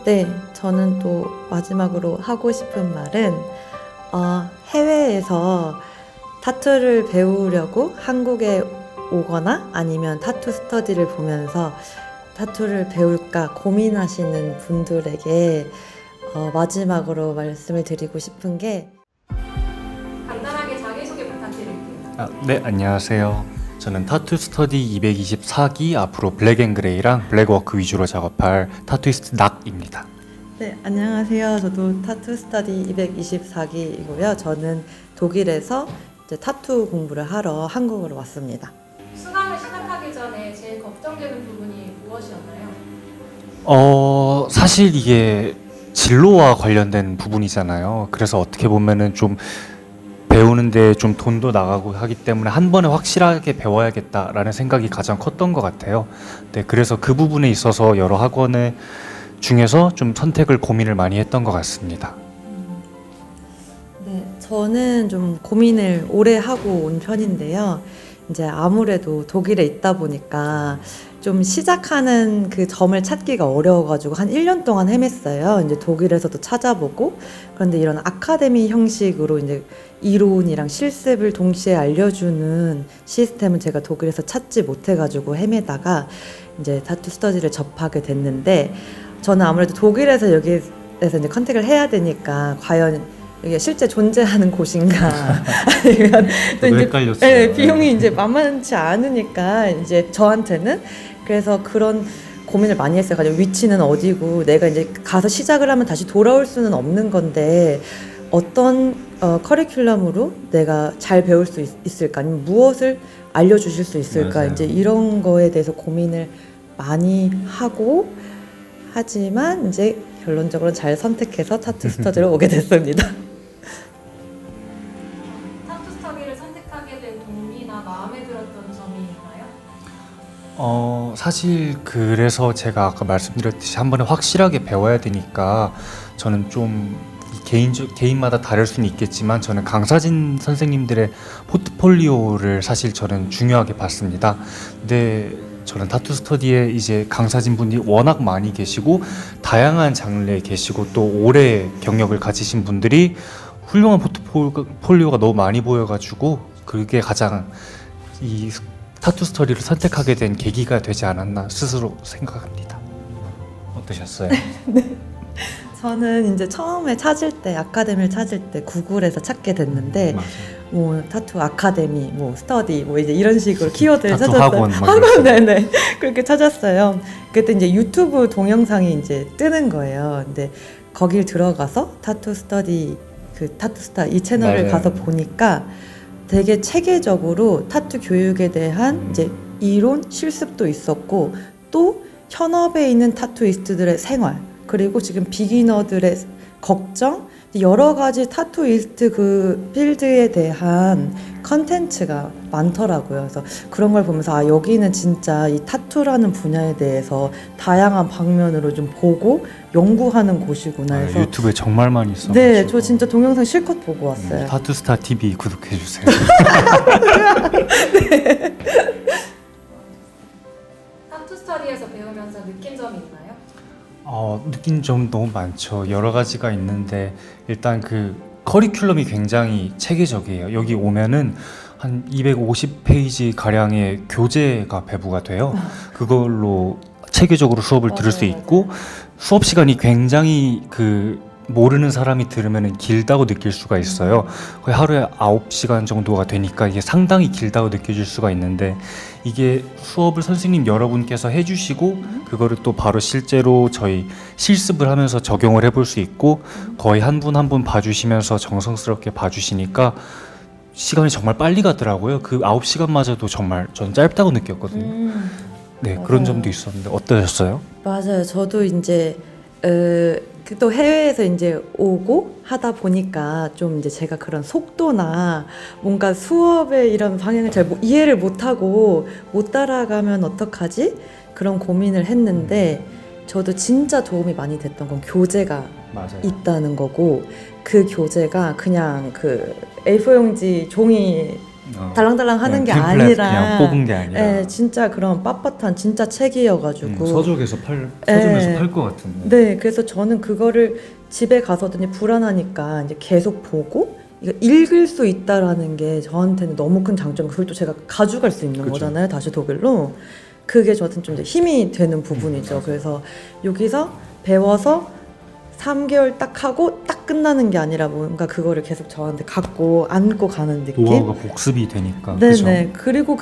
네, 저는 또 마지막으로 하고 싶은 말은 해외에서 타투를 배우려고 한국에 오거나 아니면 타투 스터디를 보면서 타투를 배울까 고민하시는 분들에게 마지막으로 말씀을 드리고 싶은 게 간단하게 자기소개 부탁드릴게요. 네, 안녕하세요. 저는 타투 스터디 224기 앞으로 블랙 앤 그레이랑 블랙워크 위주로 작업할 타투이스트 낙입니다. 네, 안녕하세요. 저도 타투 스터디 224기이고요. 저는 독일에서 이제 타투 공부를 하러 한국으로 왔습니다. 수강을 시작하기 전에 제일 걱정되는 부분이 무엇이었나요? 사실 이게 진로와 관련된 부분이잖아요. 그래서 어떻게 보면은 좀 배우는데 좀 돈도 나가고 하기 때문에 한 번에 확실하게 배워야겠다라는 생각이 가장 컸던 것 같아요. 네, 그래서 그 부분에 있어서 여러 학원을 중에서 좀 선택을 고민을 많이 했던 것 같습니다. 네, 저는 좀 고민을 오래 하고 온 편인데요. 이제 아무래도 독일에 있다 보니까 좀 시작하는 그 점을 찾기가 어려워가지고 한 1년 동안 헤맸어요. 이제 독일에서도 찾아보고. 그런데 이런 아카데미 형식으로 이제 이론이랑 실습을 동시에 알려주는 시스템은 제가 독일에서 찾지 못해가지고 헤매다가 이제 타투 스터디를 접하게 됐는데, 저는 아무래도 독일에서 여기에서 이제 컨택을 해야 되니까 과연 이게 실제 존재하는 곳인가 아니면 또 이제 헷갈렸어요. 네, 비용이 이제 만만치 않으니까 이제 저한테는. 그래서 그런 고민을 많이 했어요. 가지고 위치는 어디고 내가 이제 가서 시작을 하면 다시 돌아올 수는 없는 건데 어떤 커리큘럼으로 내가 잘 배울 수 있을까, 아니면 무엇을 알려주실 수 있을까. 맞아요. 이제 이런 거에 대해서 고민을 많이 하고, 하지만 이제 결론적으로 잘 선택해서 타투 스터디를 오게 됐습니다. 타투 스터디를 선택하게 된 동기나 마음에 들었던 점이 있나요? 사실 그래서 제가 아까 말씀드렸듯이 한 번에 확실하게 배워야 되니까 저는 좀 개인마다 다를 수는 있겠지만 저는 강사진 선생님들의 포트폴리오를 사실 저는 중요하게 봤습니다. 근데 저는 타투 스터디에 이제 강사진 분이 워낙 많이 계시고 다양한 장르에 계시고 또 오래 경력을 가지신 분들이 훌륭한 포트폴리오가 너무 많이 보여가지고 그게 가장 이 타투 스터디를 선택하게 된 계기가 되지 않았나 스스로 생각합니다. 어떠셨어요? 저는 이제 처음에 찾을 때, 아카데미를 찾을 때 구글에서 찾게 됐는데, 맞아요. 뭐 타투 아카데미, 뭐 스터디, 뭐 이제 이런 식으로 키워드를 타투 찾았어요. 학원, 막 학원, 네네, 그렇게 찾았어요. 그때 이제 유튜브 동영상이 이제 뜨는 거예요. 근데 거길 들어가서 타투 스터디, 그 타투스타 이 채널을 네. 가서 보니까 되게 체계적으로 타투 교육에 대한 이제 이론, 실습도 있었고, 또 현업에 있는 타투이스트들의 생활, 그리고 지금 비기너들의 걱정, 여러 가지 타투이스트 그 필드에 대한 컨텐츠가 많더라고요. 그래서 그런 걸 보면서 여기는 진짜 이 타투라는 분야에 대해서 다양한 방면으로 좀 보고 연구하는 곳이구나 해서. 유튜브에 정말 많이 있어. 네, 저 진짜 동영상 실컷 보고 왔어요. 타투스타 TV 구독해 주세요. 타투 스터디에서 배우면서 느낀 점이 있나요? 느낀 점 너무 많죠. 여러 가지가 있는데 일단 그 커리큘럼이 굉장히 체계적이에요. 여기 오면은 한 250페이지 가량의 교재가 배부가 돼요. 그걸로 체계적으로 수업을 들을 수 맞아요, 있고, 수업 시간이 굉장히 모르는 사람이 들으면 길다고 느낄 수가 있어요. 거의 하루에 9시간 정도가 되니까 이게 상당히 길다고 느껴질 수가 있는데, 이게 수업을 선생님 여러분께서 해주시고 그거를 또 바로 실제로 저희 실습을 하면서 적용을 해볼 수 있고, 거의 한 분 한 분 봐주시면서 정성스럽게 봐주시니까 시간이 정말 빨리 가더라고요. 그 9시간마저도 정말 전 짧다고 느꼈거든요. 네, 맞아요. 그런 점도 있었는데 어떠셨어요? 맞아요. 저도 이제 또 해외에서 이제 오고 하다 보니까 좀 이제 제가 그런 속도나 뭔가 수업의 이런 방향을 잘 이해를 못하고 못 따라가면 어떡하지? 그런 고민을 했는데, 저도 진짜 도움이 많이 됐던 건 교재가 맞아요. 있다는 거고, 그 교재가 그냥 그 A4 용지 종이 달랑달랑 하는 게 템플릿 아니라 그냥 뽑은 게 아니라 예, 진짜 그런 빳빳한 진짜 책이어가지고 서점에서 팔 것 같은데. 네, 그래서 저는 그거를 집에 가서든지 불안하니까 이제 계속 보고 이거 읽을 수 있다라는 게 저한테는 너무 큰 장점이고 그걸 또 제가 가져갈 수 있는 그쵸. 거잖아요. 다시 독일로. 그게 저한테는 좀 이제 힘이 되는 부분이죠. 그래서 여기서 배워서 3개월 딱 하고 딱 끝나는 게 아니라 뭔가 그거를 계속 저한테 갖고 안고 가는 느낌. 노하우가 복습이 되니까. 네네. 그리고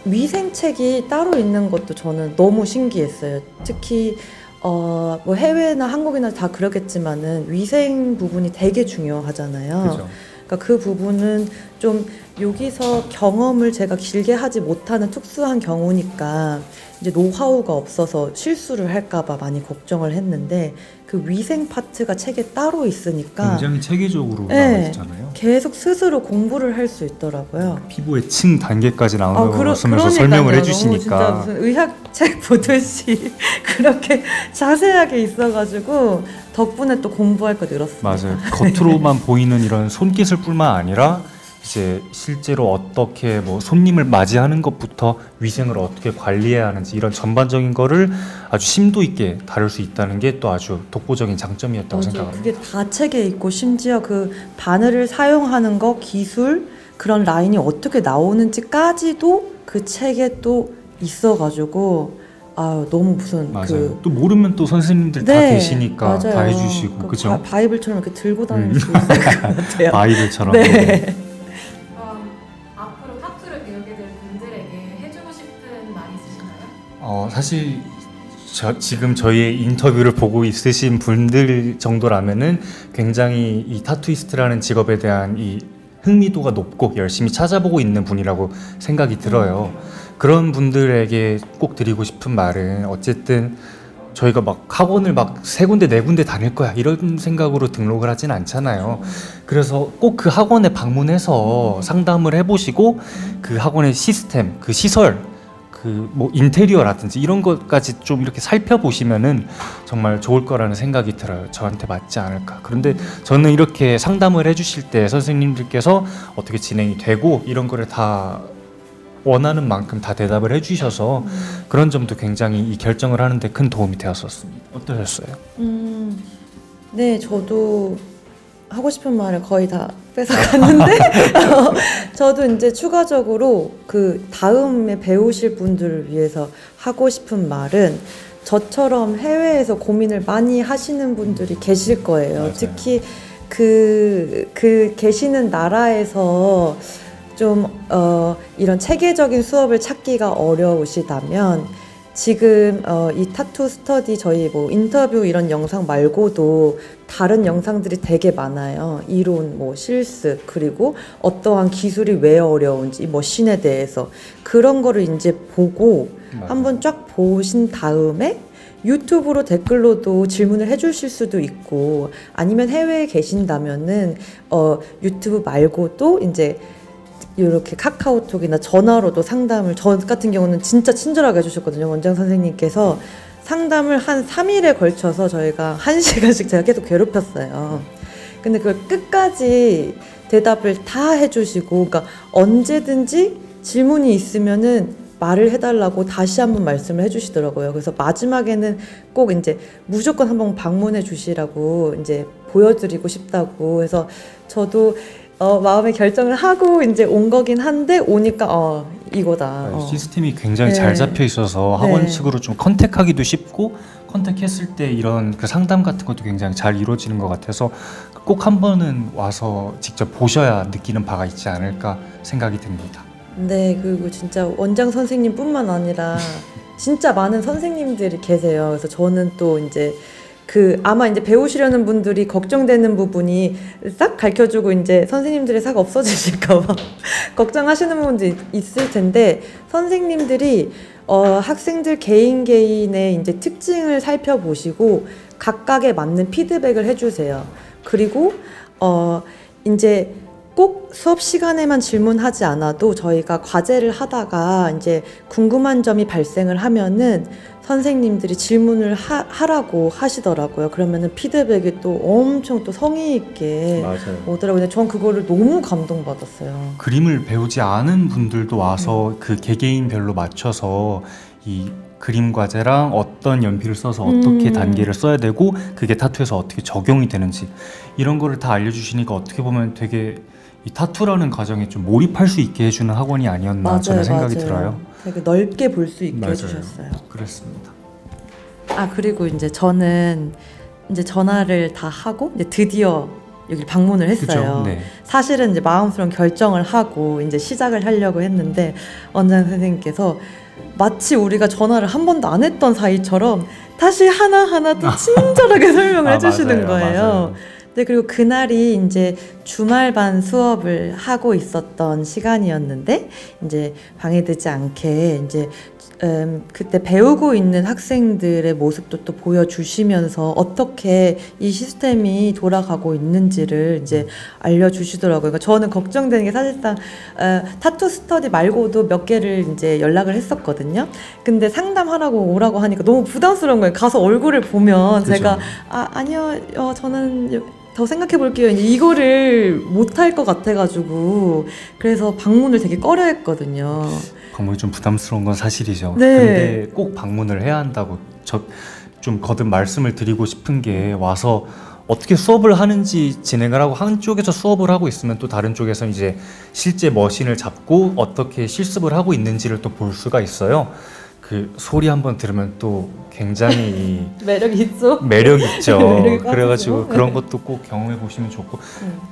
위생책이 따로 있는 것도 저는 너무 신기했어요. 특히 뭐 해외나 한국이나 다 그렇겠지만은 위생 부분이 되게 중요하잖아요. 그죠. 그러니까 그 부분은 좀 여기서 경험을 제가 길게 하지 못하는 특수한 경우니까 이제 노하우가 없어서 실수를 할까봐 많이 걱정을 했는데 그 위생 파트가 책에 따로 있으니까 굉장히 체계적으로 네. 나와 있잖아요. 계속 스스로 공부를 할 수 있더라고요. 피부의 층 단계까지 나오면서 그러니까요. 설명을 너무 진짜 해주시니까 무슨 의학책 보듯이 그렇게 자세하게 있어가지고 덕분에 또 공부할 거 늘었습니다. 맞아요. 겉으로만 보이는 이런 손기술뿐만 아니라 이제 실제로 어떻게 뭐 손님을 맞이하는 것부터 위생을 어떻게 관리해야 하는지 이런 전반적인 거를 아주 심도 있게 다룰 수 있다는 게 또 아주 독보적인 장점이었다고 맞아요. 생각합니다. 그게 다 책에 있고 심지어 그 바늘을 사용하는 거 기술 그런 라인이 어떻게 나오는지까지도 그 책에 또 있어가지고 아 너무 무슨 맞아요. 또 모르면 또 선생님들 다 계시니까 맞아요. 다 해주시고 그 그죠? 바이블처럼 이렇게 들고 다닐 수 있을 것 같아요. 바이블처럼. 네. 그럼 앞으로 타투를 배우게 될 분들에게 해주고 싶은 말이 있으신가요? 사실 지금 저희의 인터뷰를 보고 있으신 분들 정도라면은 굉장히 이 타투이스트라는 직업에 대한 이 흥미도가 높고 열심히 찾아보고 있는 분이라고 생각이 들어요. 그런 분들에게 꼭 드리고 싶은 말은 어쨌든 저희가 막 학원을 막 3군데 4군데 다닐 거야 이런 생각으로 등록을 하진 않잖아요. 그래서 꼭 그 학원에 방문해서 상담을 해보시고 그 학원의 시스템, 그 시설, 그 뭐 인테리어라든지 이런 것까지 좀 이렇게 살펴보시면은 정말 좋을 거라는 생각이 들어요. 저한테 맞지 않을까. 그런데 저는 이렇게 상담을 해주실 때 선생님들께서 어떻게 진행이 되고 이런 거를 다 원하는 만큼 다 대답을 해주셔서 그런 점도 굉장히 이 결정을 하는데 큰 도움이 되었었습니다. 어떠셨어요? 네, 저도 하고 싶은 말을 거의 다 뺏어갔는데 저도 이제 추가적으로 그 다음에 배우실 분들을 위해서 하고 싶은 말은 저처럼 해외에서 고민을 많이 하시는 분들이 계실 거예요. 맞아요. 특히 그 계시는 나라에서 좀 이런 체계적인 수업을 찾기가 어려우시다면 지금 이 타투 스터디 저희 뭐 인터뷰 이런 영상 말고도 다른 영상들이 되게 많아요. 이론, 뭐 실습, 그리고 어떠한 기술이 왜 어려운지, 머신에 대해서 그런 거를 이제 보고 맞아요. 한번 쫙 보신 다음에 유튜브로 댓글로도 질문을 해주실 수도 있고 아니면 해외에 계신다면은 유튜브 말고도 이제 이렇게 카카오톡이나 전화로도 상담을 저 같은 경우는 진짜 친절하게 해주셨거든요. 원장 선생님께서 상담을 한 3일에 걸쳐서 저희가 1시간씩 제가 계속 괴롭혔어요. 근데 그걸 끝까지 대답을 다 해주시고 그러니까 언제든지 질문이 있으면은 말을 해달라고 다시 한번 말씀을 해주시더라고요. 그래서 마지막에는 꼭 이제 무조건 한번 방문해 주시라고 이제 보여드리고 싶다고 해서 저도 마음의 결정을 하고 이제 온 거긴 한데 오니까 이거다. 시스템이 굉장히 네. 잘 잡혀 있어서 학원 측으로 좀 컨택하기도 쉽고 컨택했을 때 이런 그 상담 같은 것도 굉장히 잘 이루어지는 것 같아서 꼭 한 번은 와서 직접 보셔야 느끼는 바가 있지 않을까 생각이 듭니다. 네, 그리고 진짜 원장 선생님뿐만 아니라 진짜 많은 선생님들이 계세요. 그래서 저는 또 이제 아마 이제 배우시려는 분들이 걱정되는 부분이 싹 가르쳐주고 이제 선생님들이 싹 없어지실까봐 걱정하시는 부분도 있을 텐데 선생님들이 학생들 개인의 이제 특징을 살펴보시고 각각에 맞는 피드백을 해주세요. 그리고 이제 꼭 수업 시간에만 질문하지 않아도 저희가 과제를 하다가 이제 궁금한 점이 발생을 하면은 선생님들이 질문을 하라고 하시더라고요. 그러면은 피드백이 또 엄청 또 성의 있게 맞아요. 오더라고요. 근데 전 그거를 너무 감동받았어요. 그림을 배우지 않은 분들도 와서 그 개개인별로 맞춰서 이 그림 과제랑 어떤 연필을 써서 어떻게 단계를 써야 되고 그게 타투에서 어떻게 적용이 되는지 이런 거를 다 알려주시니까 어떻게 보면 되게 이 타투라는 과정에 좀 몰입할 수 있게 해주는 학원이 아니었나 저는 생각이 들어요. 되게 넓게 볼 수 있게 맞아요. 해주셨어요. 그렇습니다. 아, 그리고 이제 저는 이제 전화를 다 하고 이제 드디어 여기 방문을 했어요. 그죠? 네. 사실은 이제 마음속으로 결정을 하고 이제 시작을 하려고 했는데 원장 선생님께서 마치 우리가 전화를 한 번도 안 했던 사이처럼 다시 하나하나 또 친절하게 설명을 해주시는 맞아요, 거예요. 맞아요. 네, 그리고 그날이 이제 주말반 수업을 하고 있었던 시간이었는데 이제 방해되지 않게 이제 그때 배우고 있는 학생들의 모습도 또 보여주시면서 어떻게 이 시스템이 돌아가고 있는지를 이제 알려주시더라고요. 그러니까 저는 걱정되는 게 사실상 타투 스터디 말고도 몇 개를 이제 연락을 했었거든요. 근데 상담하라고 오라고 하니까 너무 부담스러운 거예요. 가서 얼굴을 보면 그죠. 제가 아니요, 저는 더 생각해 볼게요. 이거를 못할 것 같아가지고 그래서 방문을 되게 꺼려했거든요. 방문이 좀 부담스러운 건 사실이죠. 네. 근데 꼭 방문을 해야 한다고 저 좀 거듭 말씀을 드리고 싶은 게 와서 어떻게 수업을 하는지 진행을 하고 한쪽에서 수업을 하고 있으면 또 다른 쪽에서 이제 실제 머신을 잡고 어떻게 실습을 하고 있는지를 또 볼 수가 있어요. 그 소리 한번 들으면 또 굉장히 매력이 있어. 매력 있죠. 매력이 빠지죠. 그래가지고 그런 것도 꼭 경험해 보시면 좋고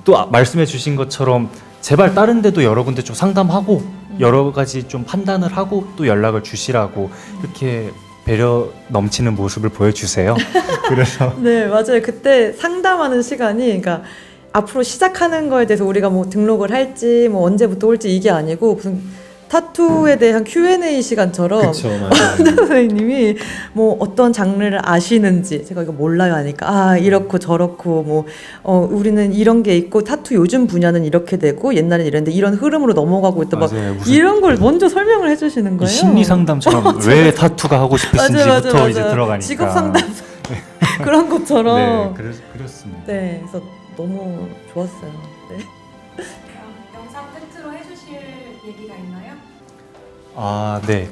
또 말씀해 주신 것처럼 제발 다른 데도 여러 군데 좀 상담하고 여러 가지 좀 판단을 하고 또 연락을 주시라고 이렇게 배려 넘치는 모습을 보여주세요. 그래서 네, 맞아요. 그때 상담하는 시간이 그러니까 앞으로 시작하는 거에 대해서 우리가 뭐 등록을 할지 뭐 언제부터 올지 이게 아니고 무슨 타투에 대한 Q&A 시간처럼 그쵸, 맞아요. 원장 선생님이 뭐 어떤 장르를 아시는지 제가 이거 몰라요 하니까 이렇고 저렇고 뭐 우리는 이런 게 있고 타투 요즘 분야는 이렇게 되고 옛날엔 이랬는데 이런 흐름으로 넘어가고 있다 막 맞아요. 무슨 이런 걸 먼저 설명을 해주시는 이 거예요. 심리 상담처럼 왜 타투가 하고 싶으신지부터 이제 들어가니까 직업 상담 그런 것처럼 네, 그렇습니다. 네, 그래서 너무 좋았어요. 네. 영상 끝으로 해주실 얘기가 있나요? 아, 네.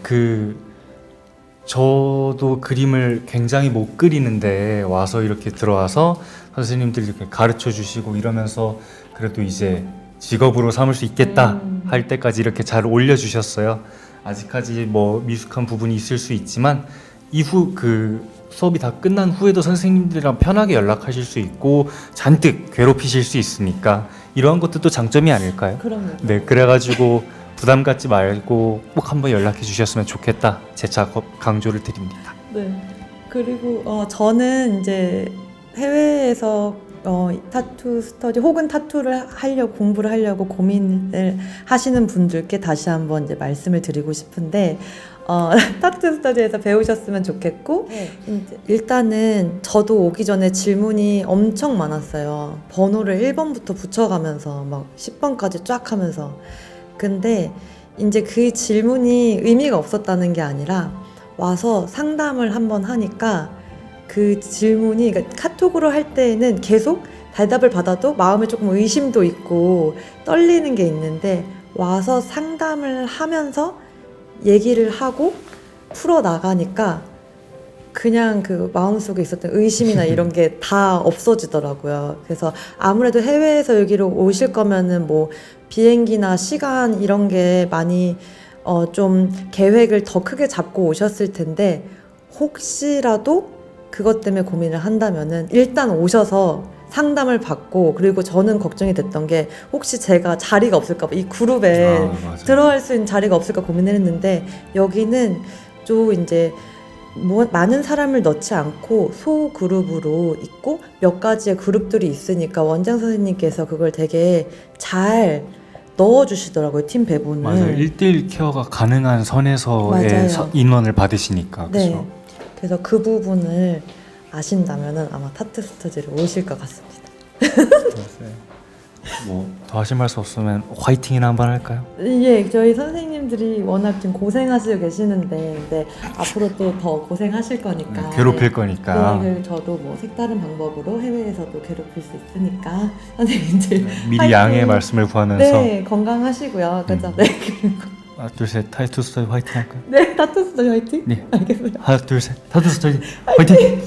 저도 그림을 굉장히 못 그리는데 와서 이렇게 들어와서 선생님들이 이렇게 가르쳐 주시고 이러면서 그래도 이제 직업으로 삼을 수 있겠다 할 때까지 이렇게 잘 올려주셨어요. 아직까지 뭐 미숙한 부분이 있을 수 있지만 이후 그 수업이 다 끝난 후에도 선생님들이랑 편하게 연락하실 수 있고 잔뜩 괴롭히실 수 있으니까 이러한 것도 장점이 아닐까요? 그럼요. 네, 그래가지고 부담 갖지 말고 꼭 한번 연락해 주셨으면 좋겠다. 재차 강조를 드립니다. 네. 그리고 저는 이제 해외에서 타투 스터디 혹은 타투를 하려고 공부를 하려고 고민을 하시는 분들께 다시 한번 이제 말씀을 드리고 싶은데 타투 스터디에서 배우셨으면 좋겠고 이제 일단은 저도 오기 전에 질문이 엄청 많았어요. 번호를 1번부터 붙여가면서 막 10번까지 쫙 하면서 근데 이제 그 질문이 의미가 없었다는 게 아니라 와서 상담을 한번 하니까 그 질문이 그러니까 카톡으로 할 때에는 계속 대답을 받아도 마음에 조금 의심도 있고 떨리는 게 있는데 와서 상담을 하면서 얘기를 하고 풀어 나가니까 그냥 그 마음속에 있었던 의심이나 이런 게 다 없어지더라고요. 그래서 아무래도 해외에서 여기로 오실 거면은 뭐 비행기나 시간 이런 게 많이 좀 계획을 더 크게 잡고 오셨을 텐데 혹시라도 그것 때문에 고민을 한다면은 일단 오셔서 상담을 받고 그리고 저는 걱정이 됐던 게 혹시 제가 자리가 없을까 봐 이 그룹에 들어갈 수 있는 자리가 없을까 고민을 했는데 여기는 좀 이제 많은 사람을 넣지 않고 소그룹으로 있고 몇 가지의 그룹들이 있으니까 원장 선생님께서 그걸 되게 잘 넣어주시더라고요. 팀 배분을. 맞아요. 1대1 케어가 가능한 선에서의 인원을 받으시니까. 네. 그렇죠? 그래서 그 부분을 아신다면은 아마 타투 스터디를 오실 것 같습니다. 뭐 더 하실 말씀 없으면 화이팅이나 한번 할까요? 예, 저희 선생님들이 워낙 좀 고생하시고 계시는데, 근데 앞으로 또 더 고생하실 거니까. 괴롭힐 거니까. 네, 그리고 저도 뭐 색다른 방법으로 해외에서도 괴롭힐 수 있으니까 선생님들 미리 화이팅! 양해의 말씀을 구하면서 네, 건강하시고요. 그죠? 네, 그리고 하나 둘셋 타이투 스터디 화이팅 할까요? 네, 타투스터 화이팅. 네. 알겠어요. 하나 둘셋 타이투 스터디 화이팅!